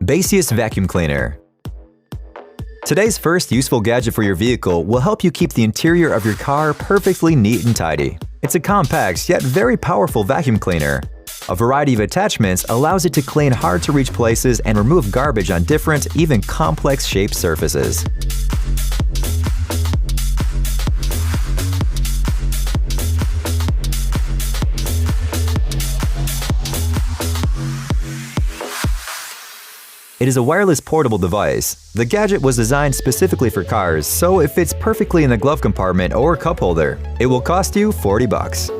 Baseus Vacuum Cleaner. Today's first useful gadget for your vehicle will help you keep the interior of your car perfectly neat and tidy. It's a compact yet very powerful vacuum cleaner. A variety of attachments allows it to clean hard-to-reach places and remove garbage on different, even complex-shaped surfaces. It is a wireless portable device. The gadget was designed specifically for cars, so it fits perfectly in the glove compartment or cup holder. It will cost you $40.